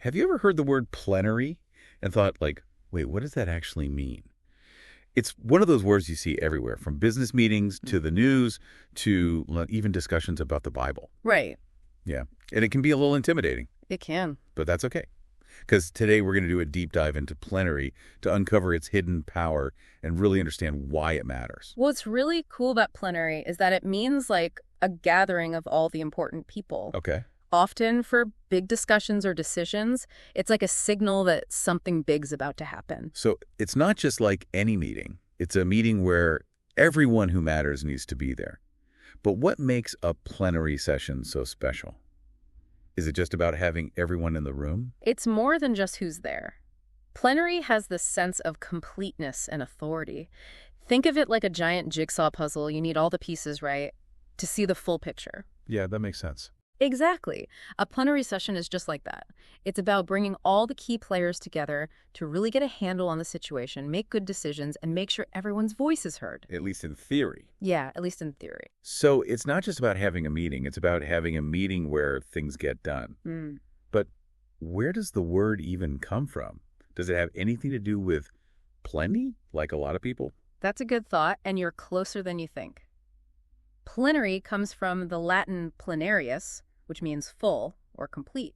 Have you ever heard the word plenary and thought, like, wait, what does that actually mean? It's one of those words you see everywhere, from business meetings to the news to even discussions about the Bible. Right. Yeah. And it can be a little intimidating, It can. but that's okay. Because today we're going to do a deep dive into plenary to uncover its hidden power and really understand why it matters. What's really cool about plenary is that it means like a gathering of all the important people. Okay. Often for big discussions or decisions, it's like a signal that something big's about to happen. So it's not just like any meeting. It's a meeting where everyone who matters needs to be there. But what makes a plenary session so special? Is it just about having everyone in the room? It's more than just who's there. Plenary has this sense of completeness and authority. Think of it like a giant jigsaw puzzle. You need all the pieces right to see the full picture. Yeah, that makes sense. Exactly. A plenary session is just like that. It's about bringing all the key players together to really get a handle on the situation, make good decisions, and make sure everyone's voice is heard. At least in theory. Yeah, at least in theory. So it's not just about having a meeting. It's about having a meeting where things get done. But where does the word even come from? Does it have anything to do with plenty, like a lot of people? That's a good thought, and you're closer than you think. Plenary comes from the Latin plenarius, which means full or complete,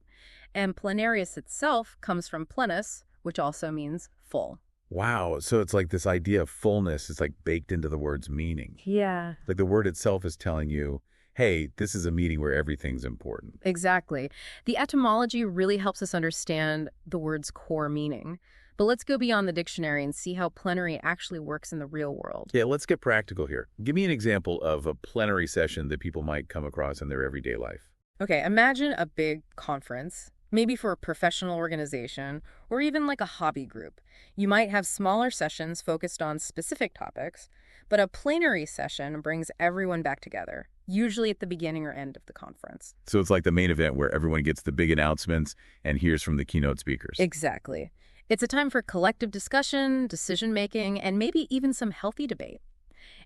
and plenarius itself comes from plenus, which also means full. Wow. So it's like this idea of fullness is like baked into the word's meaning. Yeah. Like the word itself is telling you, hey, this is a meeting where everything's important. Exactly. The etymology really helps us understand the word's core meaning. But let's go beyond the dictionary and see how plenary actually works in the real world. Yeah, let's get practical here. Give me an example of a plenary session that people might come across in their everyday life. Okay, imagine a big conference, maybe for a professional organization or even like a hobby group. You might have smaller sessions focused on specific topics, but a plenary session brings everyone back together, usually at the beginning or end of the conference. So it's like the main event where everyone gets the big announcements and hears from the keynote speakers. Exactly. It's a time for collective discussion, decision-making, and maybe even some healthy debate.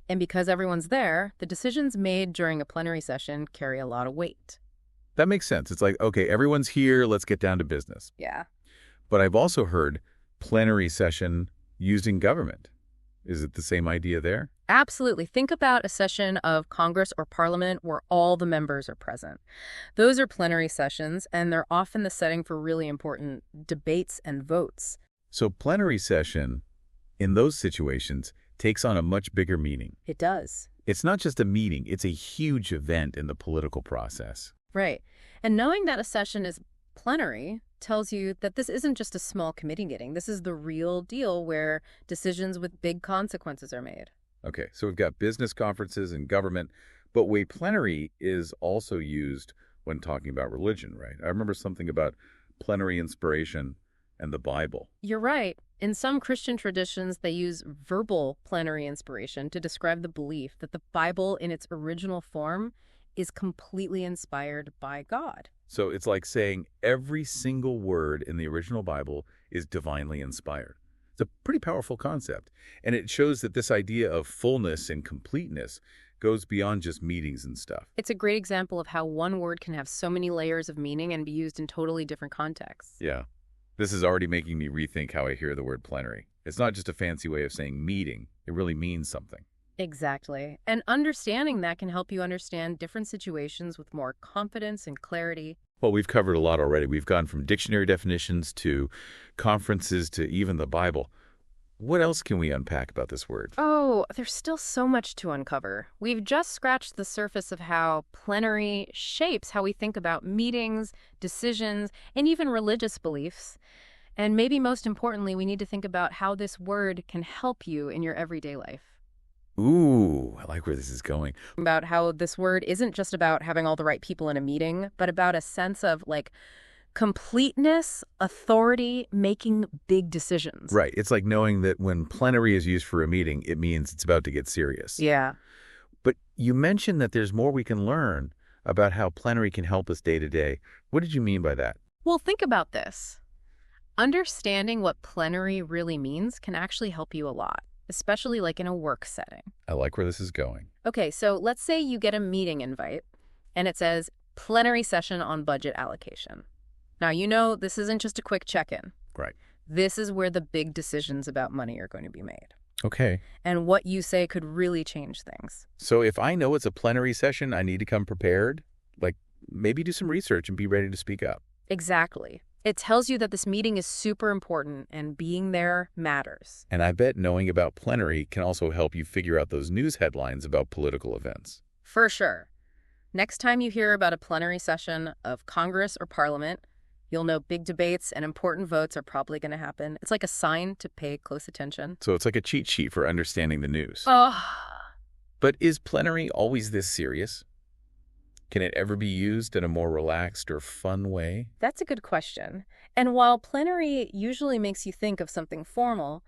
And because everyone's there, the decisions made during a plenary session carry a lot of weight. That makes sense. It's like, okay, everyone's here, let's get down to business. Yeah. But I've also heard plenary session used in government. Is it the same idea there? Absolutely. Think about a session of Congress or Parliament where all the members are present. Those are plenary sessions, and they're often the setting for really important debates and votes. So plenary session, in those situations, takes on a much bigger meaning. It does. It's not just a meeting, it's a huge event in the political process. Right. And knowing that a session is plenary tells you that this isn't just a small committee meeting. This is the real deal where decisions with big consequences are made. Okay, so we've got business conferences and government, but way plenary is also used when talking about religion, right? I remember something about plenary inspiration and the Bible. You're right. In some Christian traditions, they use verbal plenary inspiration to describe the belief that the Bible in its original form is completely inspired by God. So it's like saying every single word in the original Bible is divinely inspired. It's a pretty powerful concept, and it shows that this idea of fullness and completeness goes beyond just meetings and stuff. It's a great example of how one word can have so many layers of meaning and be used in totally different contexts. Yeah. This is already making me rethink how I hear the word plenary. It's not just a fancy way of saying meeting. It really means something. Exactly. And understanding that can help you understand different situations with more confidence and clarity. Well, we've covered a lot already. We've gone from dictionary definitions to conferences to even the Bible. What else can we unpack about this word? Oh, there's still so much to uncover. We've just scratched the surface of how plenary shapes how we think about meetings, decisions, and even religious beliefs. And maybe most importantly, we need to think about how this word can help you in your everyday life. Ooh, I like where this is going. About how this word isn't just about having all the right people in a meeting, but about a sense of like completeness, authority, making big decisions. Right. It's like knowing that when plenary is used for a meeting, it means it's about to get serious. Yeah. But you mentioned that there's more we can learn about how plenary can help us day to day. What did you mean by that? Well, think about this. Understanding what plenary really means can actually help you a lot, especially like in a work setting. I like where this is going. Okay, so let's say you get a meeting invite and it says plenary session on budget allocation. Now, this isn't just a quick check-in. Right. This is where the big decisions about money are going to be made. Okay. And what you say could really change things. So if I know it's a plenary session, I need to come prepared? Like, maybe do some research and be ready to speak up. Exactly. It tells you that this meeting is super important and being there matters. And I bet knowing about plenary can also help you figure out those news headlines about political events. For sure. Next time you hear about a plenary session of Congress or Parliament, you'll know big debates and important votes are probably going to happen. It's like a sign to pay close attention. So it's like a cheat sheet for understanding the news. Oh. But is plenary always this serious? Can it ever be used in a more relaxed or fun way? That's a good question. And while plenary usually makes you think of something formal,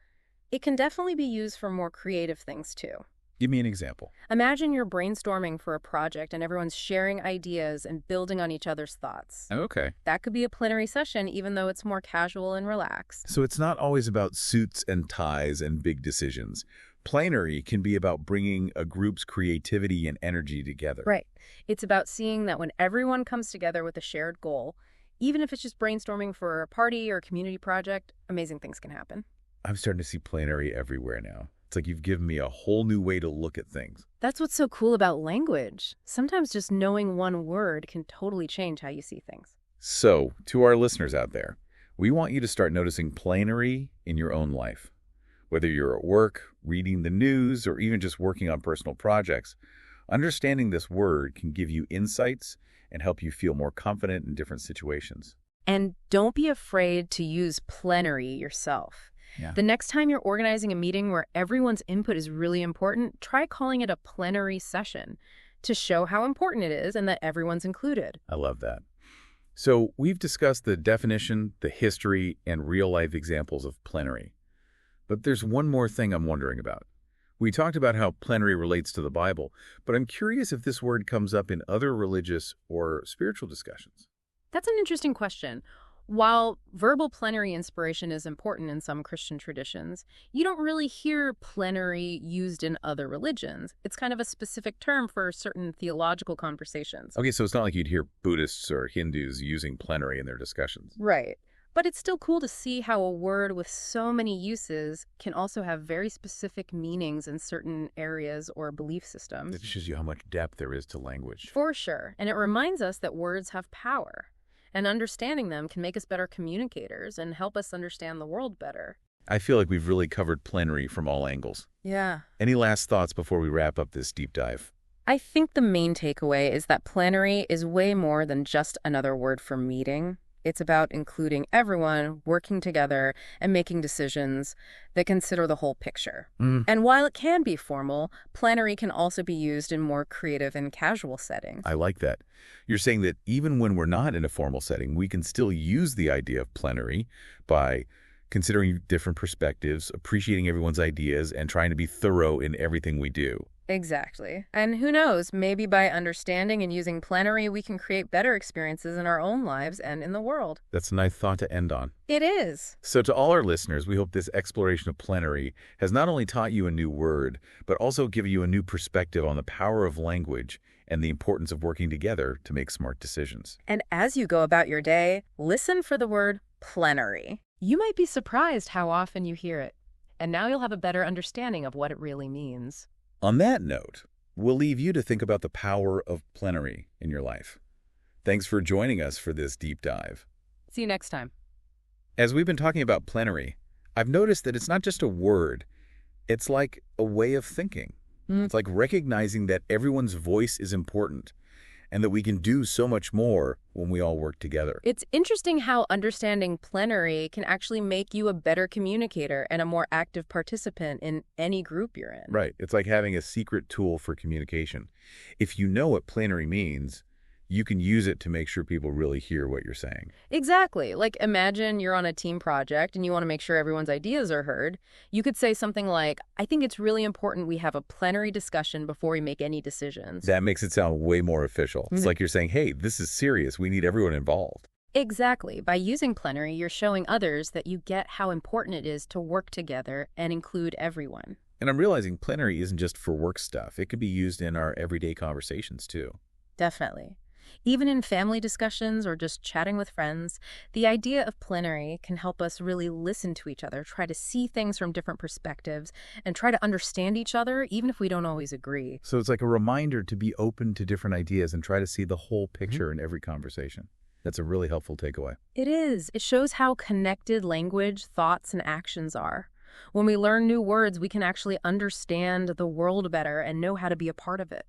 it can definitely be used for more creative things too. Give me an example. Imagine you're brainstorming for a project and everyone's sharing ideas and building on each other's thoughts. Okay. That could be a plenary session, even though it's more casual and relaxed. So it's not always about suits and ties and big decisions. Plenary can be about bringing a group's creativity and energy together. Right. It's about seeing that when everyone comes together with a shared goal, even if it's just brainstorming for a party or a community project, amazing things can happen. I'm starting to see plenary everywhere now. It's like you've given me a whole new way to look at things. That's what's so cool about language. Sometimes just knowing one word can totally change how you see things. So, to our listeners out there, we want you to start noticing plenary in your own life. Whether you're at work, reading the news, or even just working on personal projects, understanding this word can give you insights and help you feel more confident in different situations. And don't be afraid to use plenary yourself. Yeah. The next time you're organizing a meeting where everyone's input is really important, try calling it a plenary session to show how important it is and that everyone's included. I love that. So we've discussed the definition, the history, and real-life examples of plenary. But there's one more thing I'm wondering about. We talked about how plenary relates to the Bible, but I'm curious if this word comes up in other religious or spiritual discussions. That's an interesting question. While verbal plenary inspiration is important in some Christian traditions, you don't really hear plenary used in other religions. It's kind of a specific term for certain theological conversations. Okay, so it's not like you'd hear Buddhists or Hindus using plenary in their discussions. Right. But it's still cool to see how a word with so many uses can also have very specific meanings in certain areas or belief systems. It shows you how much depth there is to language. For sure. And it reminds us that words have power. And understanding them can make us better communicators and help us understand the world better. I feel like we've really covered plenary from all angles. Yeah. Any last thoughts before we wrap up this deep dive? I think the main takeaway is that plenary is way more than just another word for meeting. It's about including everyone, working together, and making decisions that consider the whole picture. And while it can be formal, plenary can also be used in more creative and casual settings. I like that. You're saying that even when we're not in a formal setting, we can still use the idea of plenary by considering different perspectives, appreciating everyone's ideas, and trying to be thorough in everything we do. Exactly. And who knows, maybe by understanding and using plenary, we can create better experiences in our own lives and in the world. That's a nice thought to end on. It is. So to all our listeners, we hope this exploration of plenary has not only taught you a new word, but also given you a new perspective on the power of language and the importance of working together to make smart decisions. And as you go about your day, listen for the word plenary. You might be surprised how often you hear it. And now you'll have a better understanding of what it really means. On that note, we'll leave you to think about the power of plenary in your life. Thanks for joining us for this deep dive. See you next time. As we've been talking about plenary, I've noticed that it's not just a word, it's like a way of thinking. It's like recognizing that everyone's voice is important and that we can do so much more when we all work together. It's interesting how understanding plenary can actually make you a better communicator and a more active participant in any group you're in. Right. It's like having a secret tool for communication. If you know what plenary means, you can use it to make sure people really hear what you're saying. Exactly. Like imagine you're on a team project and you want to make sure everyone's ideas are heard. You could say something like, I think it's really important we have a plenary discussion before we make any decisions. That makes it sound way more official. It's like you're saying, hey, this is serious. We need everyone involved. Exactly. By using plenary, you're showing others that you get how important it is to work together and include everyone. And I'm realizing plenary isn't just for work stuff. It could be used in our everyday conversations too. Definitely. Even in family discussions or just chatting with friends, the idea of plenary can help us really listen to each other, try to see things from different perspectives, and try to understand each other, even if we don't always agree. So it's like a reminder to be open to different ideas and try to see the whole picture in every conversation. That's a really helpful takeaway. It is. It shows how connected language, thoughts, and actions are. When we learn new words, we can actually understand the world better and know how to be a part of it.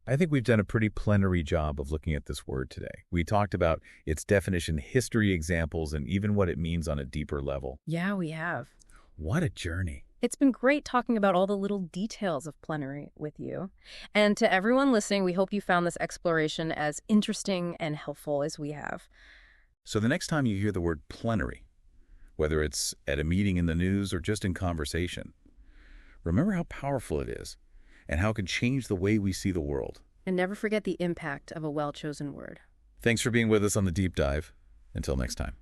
I think we've done a pretty plenary job of looking at this word today. We talked about its definition, history examples, and even what it means on a deeper level. Yeah, we have. What a journey. It's been great talking about all the little details of plenary with you. And to everyone listening, we hope you found this exploration as interesting and helpful as we have. So the next time you hear the word plenary, whether it's at a meeting in the news or just in conversation, remember how powerful it is and how it can change the way we see the world. And never forget the impact of a well-chosen word. Thanks for being with us on the Deep Dive. Until next time.